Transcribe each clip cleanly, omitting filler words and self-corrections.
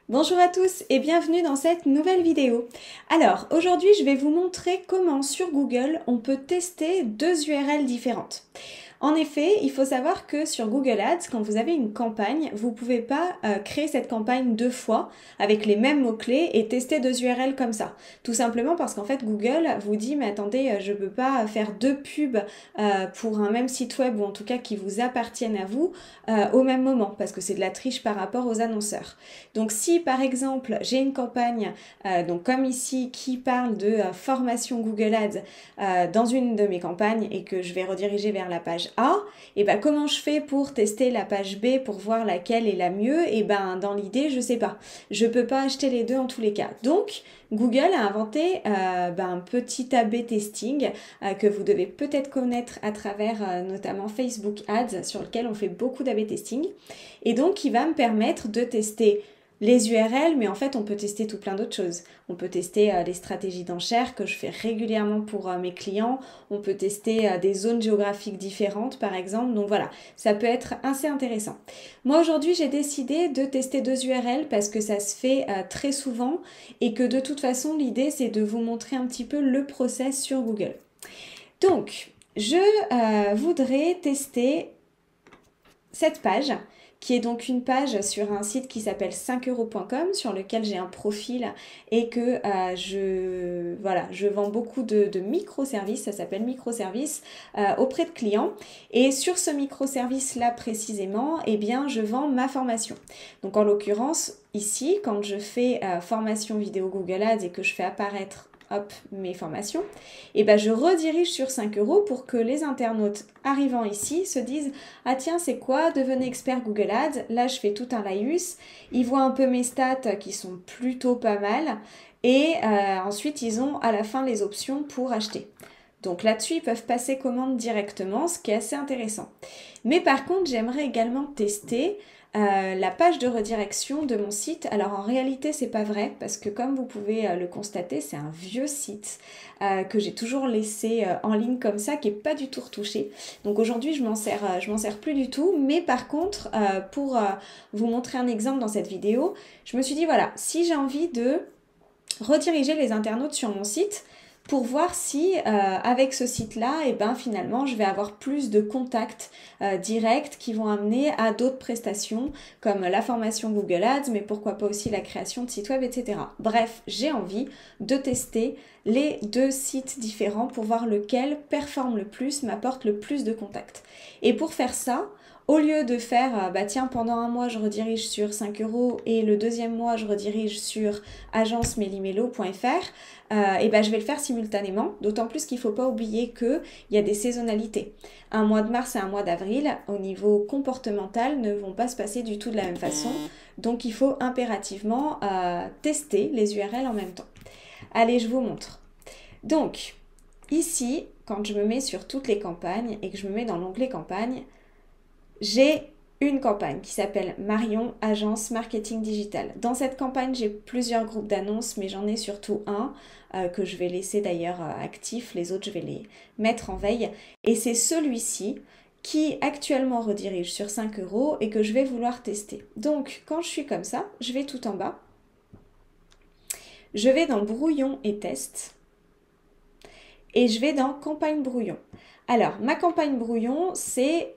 Bonjour à tous et bienvenue dans cette nouvelle vidéo. Alors aujourd'hui je vais vous montrer comment sur Google on peut tester deux URL différentes. En effet, il faut savoir que sur Google Ads, quand vous avez une campagne, vous ne pouvez pas créer cette campagne deux fois avec les mêmes mots-clés et tester deux URL comme ça. Tout simplement parce qu'en fait Google vous dit mais attendez, je ne peux pas faire deux pubs pour un même site web ou en tout cas qui vous appartiennent à vous au même moment parce que c'est de la triche par rapport aux annonceurs. Donc si par exemple j'ai une campagne donc comme ici qui parle de formation Google Ads dans une de mes campagnes et que je vais rediriger vers la page A, et ben comment je fais pour tester la page B pour voir laquelle est la mieux? Et ben dans l'idée je sais pas, je peux pas acheter les deux en tous les cas. Donc Google a inventé un petit A/B testing que vous devez peut-être connaître à travers notamment Facebook Ads sur lequel on fait beaucoup d'A/B testing et donc il va me permettre de tester les URL, mais en fait on peut tester tout plein d'autres choses. On peut tester les stratégies d'enchères que je fais régulièrement pour mes clients. On peut tester des zones géographiques différentes par exemple. Donc voilà, ça peut être assez intéressant. Moi aujourd'hui j'ai décidé de tester deux URL parce que ça se fait très souvent et que de toute façon l'idée c'est de vous montrer un petit peu le process sur Google. Donc je voudrais tester cette page qui est donc une page sur un site qui s'appelle 5euros.com sur lequel j'ai un profil et que je vends beaucoup de microservices, ça s'appelle microservices auprès de clients et sur ce microservice là précisément, eh bien je vends ma formation. Donc en l'occurrence ici quand je fais formation vidéo Google Ads et que je fais apparaître mes formations, et ben je redirige sur 5 euros pour que les internautes arrivant ici se disent ah tiens c'est quoi, devenez expert Google Ads, là je fais tout un laïus, ils voient un peu mes stats qui sont plutôt pas mal et ensuite ils ont à la fin les options pour acheter. Donc là-dessus, ils peuvent passer commande directement, ce qui est assez intéressant. Mais par contre, j'aimerais également tester la page de redirection de mon site. Alors en réalité, c'est pas vrai parce que comme vous pouvez le constater, c'est un vieux site que j'ai toujours laissé en ligne comme ça, qui est pas du tout retouché. Donc aujourd'hui, je m'en sers plus du tout. Mais par contre, pour vous montrer un exemple dans cette vidéo, je me suis dit voilà, si j'ai envie de rediriger les internautes sur mon site pour voir si avec ce site-là, et ben finalement, je vais avoir plus de contacts directs qui vont amener à d'autres prestations comme la formation Google Ads, mais pourquoi pas aussi la création de sites web, etc. Bref, j'ai envie de tester les deux sites différents pour voir lequel performe le plus, m'apporte le plus de contacts. Et pour faire ça, au lieu de faire, tiens, pendant un mois, je redirige sur 5 euros et le deuxième mois, je redirige sur agencemelimélo.fr, je vais le faire simultanément, d'autant plus qu'il ne faut pas oublier qu'il y a des saisonnalités. Un mois de mars et un mois d'avril, au niveau comportemental, ne vont pas se passer du tout de la même façon. Donc, il faut impérativement tester les URL en même temps. Allez, je vous montre. Donc, ici, quand je me mets sur toutes les campagnes et que je me mets dans l'onglet campagne, j'ai une campagne qui s'appelle Marion, agence marketing digital. Dans cette campagne, j'ai plusieurs groupes d'annonces, mais j'en ai surtout un que je vais laisser d'ailleurs actif. Les autres, je vais les mettre en veille. Et c'est celui-ci qui actuellement redirige sur 5 euros et que je vais vouloir tester. Donc, quand je suis comme ça, je vais tout en bas. Je vais dans brouillon et test. Et je vais dans campagne brouillon. Alors, ma campagne brouillon, c'est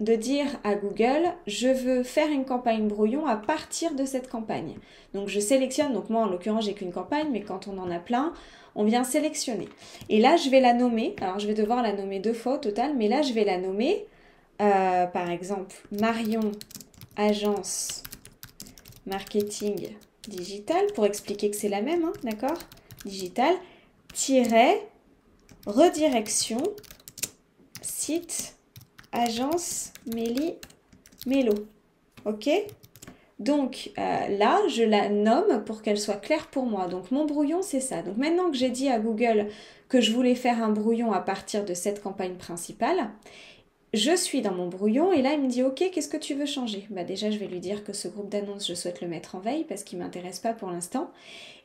de dire à Google, je veux faire une campagne brouillon à partir de cette campagne. Donc je sélectionne, donc moi en l'occurrence j'ai qu'une campagne, mais quand on en a plein, on vient sélectionner. Et là je vais la nommer, alors je vais devoir la nommer deux fois au total, mais là je vais la nommer, par exemple, Marion, agence marketing digital, pour expliquer que c'est la même, hein, d'accord? Digital, redirection, site, agence Mélo. Ok? Donc là, je la nomme pour qu'elle soit claire pour moi. Donc mon brouillon, c'est ça. Donc maintenant que j'ai dit à Google que je voulais faire un brouillon à partir de cette campagne principale, je suis dans mon brouillon et là, il me dit « Ok, qu'est-ce que tu veux changer ?» Déjà, je vais lui dire que ce groupe d'annonces, je souhaite le mettre en veille parce qu'il ne m'intéresse pas pour l'instant.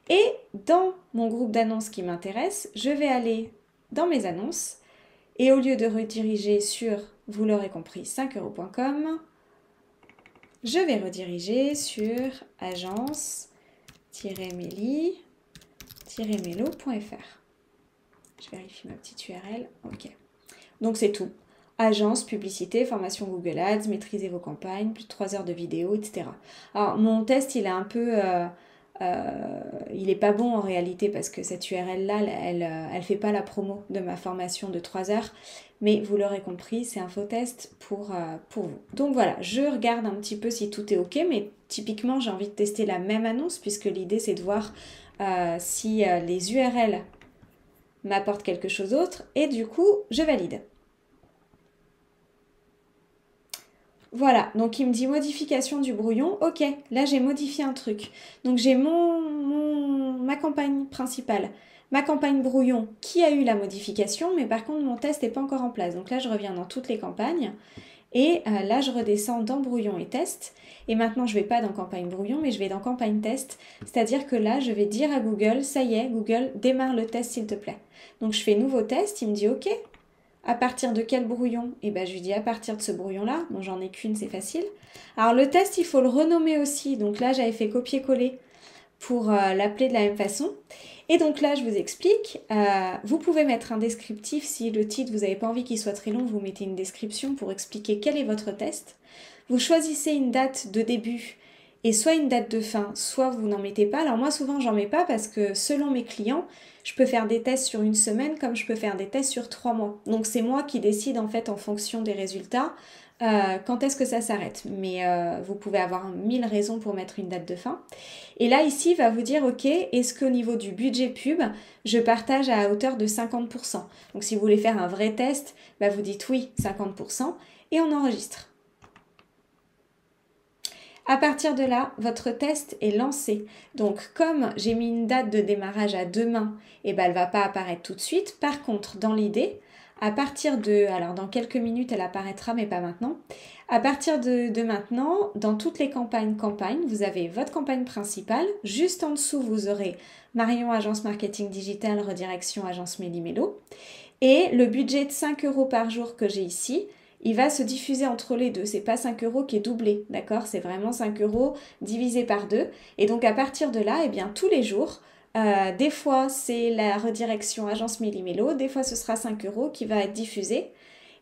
Et dans mon groupe d'annonces qui m'intéresse, je vais aller dans mes annonces et au lieu de rediriger sur, vous l'aurez compris, 5euros.com, je vais rediriger sur agence-meli-melo.fr. Je vérifie ma petite URL. Ok. Donc c'est tout. Agence, publicité, formation Google Ads, maîtrisez vos campagnes, plus de 3 heures de vidéo, etc. Alors mon test, il est un peu... il est pas bon en réalité parce que cette URL-là, elle fait pas la promo de ma formation de 3 heures. Mais vous l'aurez compris, c'est un faux test pour vous. Donc voilà, je regarde un petit peu si tout est OK, mais typiquement, j'ai envie de tester la même annonce puisque l'idée, c'est de voir si les URL m'apportent quelque chose d'autre. Et du coup, je valide. Voilà, donc il me dit modification du brouillon. Ok, là j'ai modifié un truc. Donc j'ai ma campagne principale, ma campagne brouillon qui a eu la modification, mais par contre mon test n'est pas encore en place. Donc là je reviens dans toutes les campagnes et là je redescends dans brouillon et test. Et maintenant je ne vais pas dans campagne brouillon, mais je vais dans campagne test. C'est-à-dire que là je vais dire à Google, ça y est, Google, démarre le test s'il te plaît. Donc je fais nouveau test, il me dit ok. À partir de quel brouillon? Et ben je lui dis à partir de ce brouillon-là. Bon, j'en ai qu'une, c'est facile. Alors le test, il faut le renommer aussi. Donc là, j'avais fait copier-coller pour l'appeler de la même façon. Et donc là, je vous explique. Vous pouvez mettre un descriptif. Si le titre, vous n'avez pas envie qu'il soit très long, vous mettez une description pour expliquer quel est votre test. Vous choisissez une date de début et soit une date de fin, soit vous n'en mettez pas. Alors moi, souvent, j'en mets pas parce que selon mes clients, je peux faire des tests sur une semaine comme je peux faire des tests sur 3 mois. Donc c'est moi qui décide en fait en fonction des résultats quand est-ce que ça s'arrête. Mais vous pouvez avoir 1000 raisons pour mettre une date de fin. Et là ici, il va vous dire ok, est-ce qu'au niveau du budget pub, je partage à hauteur de 50%. Donc si vous voulez faire un vrai test, bah, vous dites oui, 50% et on enregistre. À partir de là, votre test est lancé. Donc, comme j'ai mis une date de démarrage à demain, eh ben, elle ne va pas apparaître tout de suite. Par contre, dans l'idée, à partir de... Alors, dans quelques minutes, elle apparaîtra, mais pas maintenant. À partir de maintenant, dans toutes les campagnes, vous avez votre campagne principale. Juste en dessous, vous aurez Marion, agence marketing digital, redirection, agence Méli-Mélo. Et le budget de 5 € par jour que j'ai ici, il va se diffuser entre les deux. C'est pas 5 € qui est doublé, d'accord? C'est vraiment 5 € divisé par 2. Et donc à partir de là, eh bien tous les jours, des fois c'est la redirection agence Méli-Mélo, des fois ce sera 5 € qui va être diffusé.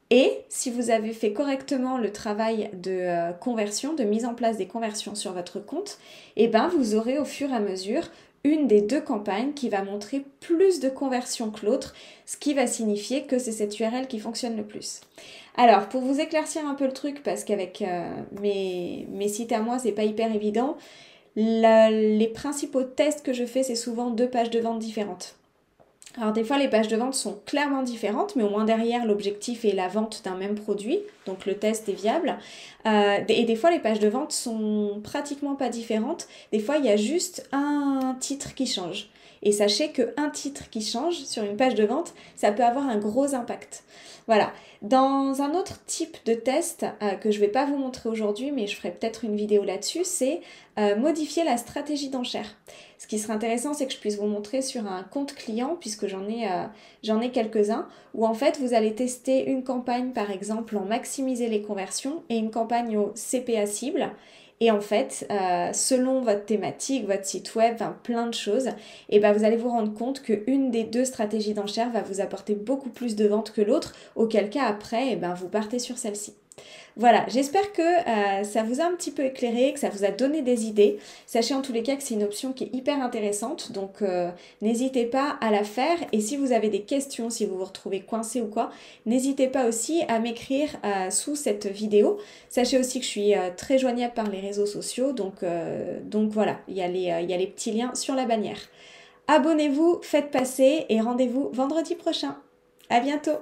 Et si vous avez fait correctement le travail de conversion, de mise en place des conversions sur votre compte, eh ben vous aurez au fur et à mesure une des deux campagnes qui va montrer plus de conversions que l'autre, ce qui va signifier que c'est cette URL qui fonctionne le plus. Alors, pour vous éclaircir un peu le truc, parce qu'avec mes sites à moi, c'est pas hyper évident, les principaux tests que je fais, c'est souvent 2 pages de vente différentes. Alors des fois les pages de vente sont clairement différentes, mais au moins derrière l'objectif est la vente d'un même produit, donc le test est viable. Et des fois les pages de vente sont pratiquement pas différentes, des fois il y a juste un titre qui change. Et sachez qu'un titre qui change sur une page de vente, ça peut avoir un gros impact. Voilà. Dans un autre type de test que je ne vais pas vous montrer aujourd'hui, mais je ferai peut-être une vidéo là-dessus, c'est modifier la stratégie d'enchère. Ce qui serait intéressant, c'est que je puisse vous montrer sur un compte client, puisque j'en ai quelques-uns, où en fait vous allez tester une campagne par exemple en maximiser les conversions et une campagne au CPA cible. Et en fait, selon votre thématique, votre site web, enfin, plein de choses, et ben vous allez vous rendre compte qu'une des deux stratégies d'enchère va vous apporter beaucoup plus de ventes que l'autre, auquel cas après, et ben vous partez sur celle-ci. Voilà, j'espère que ça vous a un petit peu éclairé, que ça vous a donné des idées. Sachez en tous les cas que c'est une option qui est hyper intéressante, donc n'hésitez pas à la faire. Et si vous avez des questions, si vous vous retrouvez coincé ou quoi, n'hésitez pas aussi à m'écrire sous cette vidéo. Sachez aussi que je suis très joignable par les réseaux sociaux, donc voilà, il y a les petits liens sur la bannière. Abonnez-vous, faites passer et rendez-vous vendredi prochain. À bientôt!